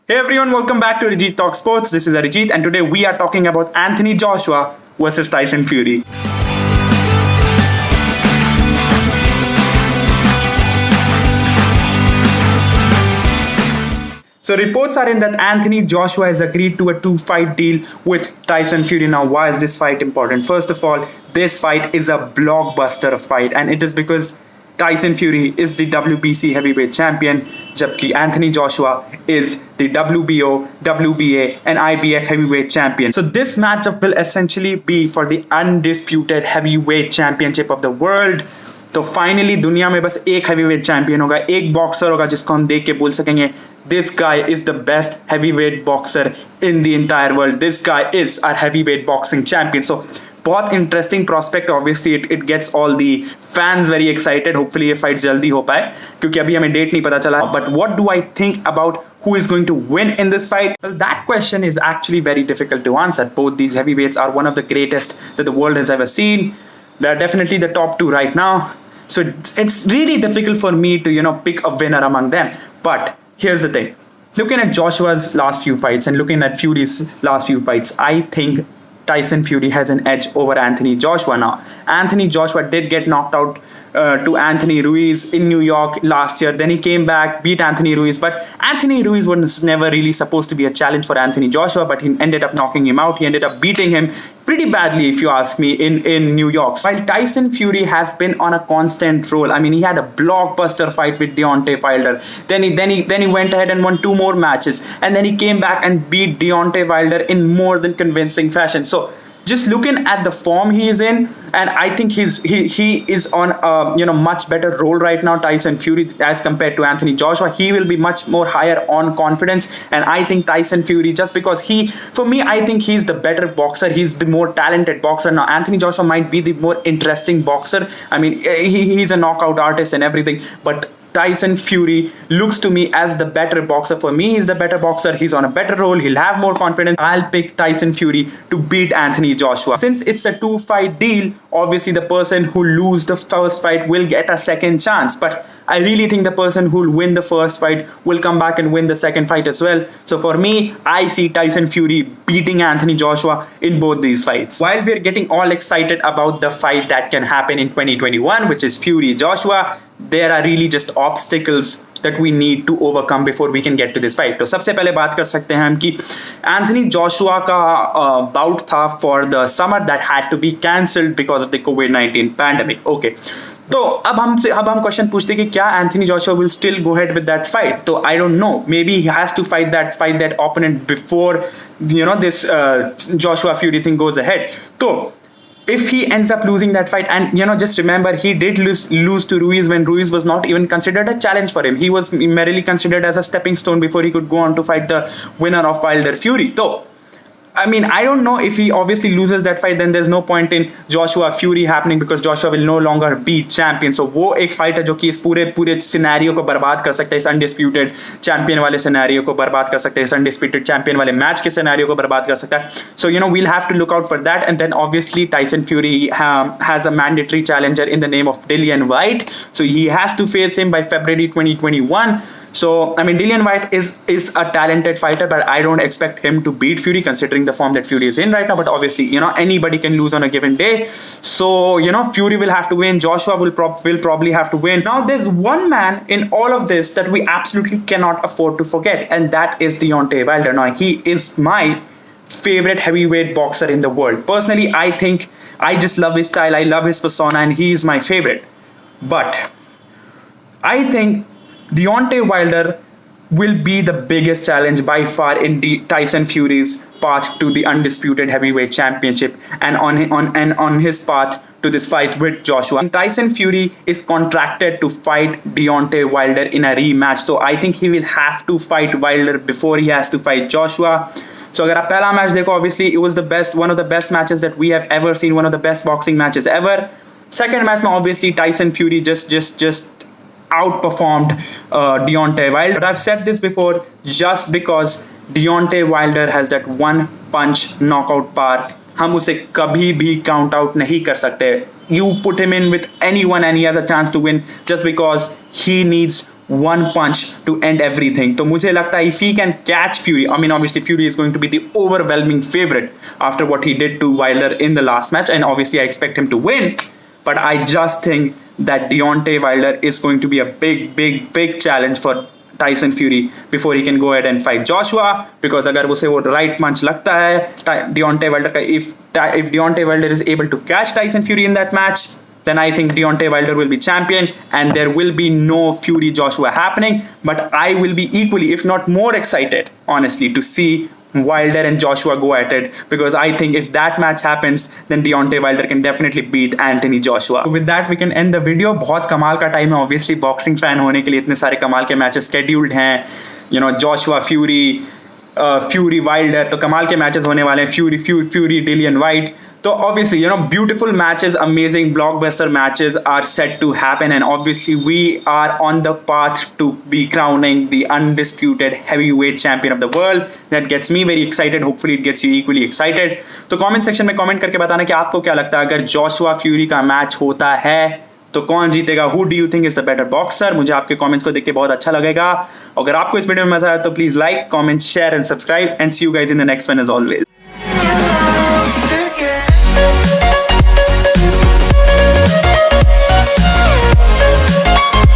Hey everyone, welcome back to Arijit Talk Sports. This is Arijit, and today we are talking about Anthony Joshua versus Tyson Fury. So reports are in that Anthony Joshua has agreed to a two-fight deal with Tyson Fury. Now, why is this fight important? First of all, this fight is a blockbuster fight, and it is because Tyson Fury is the WBC heavyweight champion, जबकि Anthony Joshua is the WBO, WBA, and IBF heavyweight champion. So this matchup will essentially be for the undisputed heavyweight championship of the world. तो finally दुनिया में बस एक heavyweight champion होगा, एक boxer होगा जिसको हम देख के बोल सकेंगे this guy is the best heavyweight boxer in the entire world, this guy is our heavyweight boxing champion. So बहुत interesting prospect. Obviously it gets all the fans very excited. Hopefully ये fight जल्दी हो पाए क्योंकि अभी हमें date नहीं पता चला. But what do I think about who is going to win in this fight? Well, that question is actually very difficult to answer. Both these heavyweights are one of the greatest that the world has ever seen. They're definitely the top two right now. So it's really difficult for me to, pick a winner among them. But here's the thing. Looking at Joshua's last few fights and looking at Fury's last few fights, I think Tyson Fury has an edge over Anthony Joshua now. Anthony Joshua did get knocked out to Anthony Ruiz in New York last year. Then he came back, beat Anthony Ruiz. But Anthony Ruiz was never really supposed to be a challenge for Anthony Joshua, but he ended up knocking him out. He ended up beating him pretty badly, if you ask me, in New York. While Tyson Fury has been on a constant roll. I mean, he had a blockbuster fight with Deontay Wilder. Then he went ahead and won two more matches, and then he came back and beat Deontay Wilder in more than convincing fashion. So just looking at the form he is in, and I think he is on a much better role right now, Tyson Fury, as compared to Anthony Joshua. He will be much more higher on confidence, and I think Tyson Fury, just because for me, I think he's the better boxer. He's the more talented boxer. Now Anthony Joshua might be the more interesting boxer. I mean, he's a knockout artist and everything, but Tyson Fury looks to me as the better boxer. For me, he's the better boxer. He's on a better role. He'll have more confidence. I'll pick Tyson Fury to beat Anthony Joshua. Since it's a two-fight deal, obviously the person who loses the first fight will get a second chance. But I really think the person who'll win the first fight will come back and win the second fight as well. So for me, I see Tyson Fury beating Anthony Joshua in both these fights. While we're getting all excited about the fight that can happen in 2021, which is Fury-Joshua, there are really just obstacles that we need to overcome before we can get to this fight. तो सबसे पहले बात कर सकते हैं हम कि Anthony Joshua का बाउट था for the summer that had to be cancelled because of the कोविड-19 पैंडेमिक. ओके, तो अब हम क्वेश्चन पूछते हैं कि क्या Anthony Joshua will still go head with that fight. तो I don't know, maybe he has to fight that opponent before this Joshua Fury thing goes ahead. तो if he ends up losing that fight, and just remember, he did lose to Ruiz when Ruiz was not even considered a challenge for him. He was merely considered as a stepping stone before he could go on to fight the winner of Wilder Fury. So I mean, I don't know if he obviously loses that fight, then there's no point in Joshua Fury happening because Joshua will no longer be champion. So वो एक fight है जो कि इस पूरे scenario को बर्बाद कर सकता है, इस undisputed champion वाले सिनेरियो को बर्बाद कर सकता है, इस undisputed champion वाले मैच के सिनेरियो को बर्बाद कर सकता है. So we'll have to look out for that. And then obviously Tyson Fury has a mandatory challenger in the name of Dillian Whyte. So he has to face him by February 2021. So, I mean, Dillian Whyte is a talented fighter, but I don't expect him to beat Fury considering the form that Fury is in right now. But obviously, anybody can lose on a given day. So, Fury will have to win. Joshua will probably have to win. Now, there's one man in all of this that we absolutely cannot afford to forget, and that is Deontay Wilder. Now, he is my favorite heavyweight boxer in the world. Personally, I just love his style. I love his persona, and he is my favorite. But I think Deontay Wilder will be the biggest challenge by far in Tyson Fury's path to the undisputed heavyweight championship and on his path to this fight with Joshua. And Tyson Fury is contracted to fight Deontay Wilder in a rematch. So I think he will have to fight Wilder before he has to fight Joshua. So अगर आप पहला match देखो, obviously it was one of the best matches that we have ever seen, one of the best boxing matches ever. Second match में obviously Tyson Fury just outperformed Deontay Wilder. But I've said this before, just because Deontay Wilder has that one punch knockout power, हम उसे कभी भी count out नहीं कर सकते. You put him in with anyone and he has a chance to win just because he needs one punch to end everything. तो मुझे लगता है if he can catch Fury, I mean obviously Fury is going to be the overwhelming favorite after what he did to Wilder in the last match, and obviously I expect him to win, but I just think that Deontay Wilder is going to be a big challenge for Tyson Fury before he can go ahead and fight Joshua, because अगर उसे वो right punch लगता है Deontay Wilder का, if Deontay Wilder is able to catch Tyson Fury in that match, then I think Deontay Wilder will be champion and there will be no Fury Joshua happening. But I will be equally, if not more excited, honestly, to see Wilder and Joshua go at it, because I think if that match happens, then Deontay Wilder can definitely beat Anthony Joshua. So with that we can end the video. बहुत कमाल का time है obviously boxing fan होने के लिए, इतने सारे कमाल के मैचेस scheduled हैं, you know, Joshua Fury, fury Wilder, तो कमाल के मैचेस होने वाले हैं, फ्यूरी डिलियन वाइट. तो obviously, you know, beautiful matches, amazing blockbuster matches are set to happen, and obviously we are on the path to be crowning the undisputed heavyweight champion of the world. That gets me very excited. Hopefully it gets you equally excited. तो comment section में comment करके बताना कि आपको क्या लगता है, अगर जोशुआ फ्यूरी का मैच होता है तो कौन जीतेगा? Who do you think is the better boxer? मुझे आपके कमेंट्स को देख के बहुत अच्छा लगेगा. अगर आपको इस वीडियो में मजा आया तो please like, comment, share and subscribe, and see you guys in the next one as always.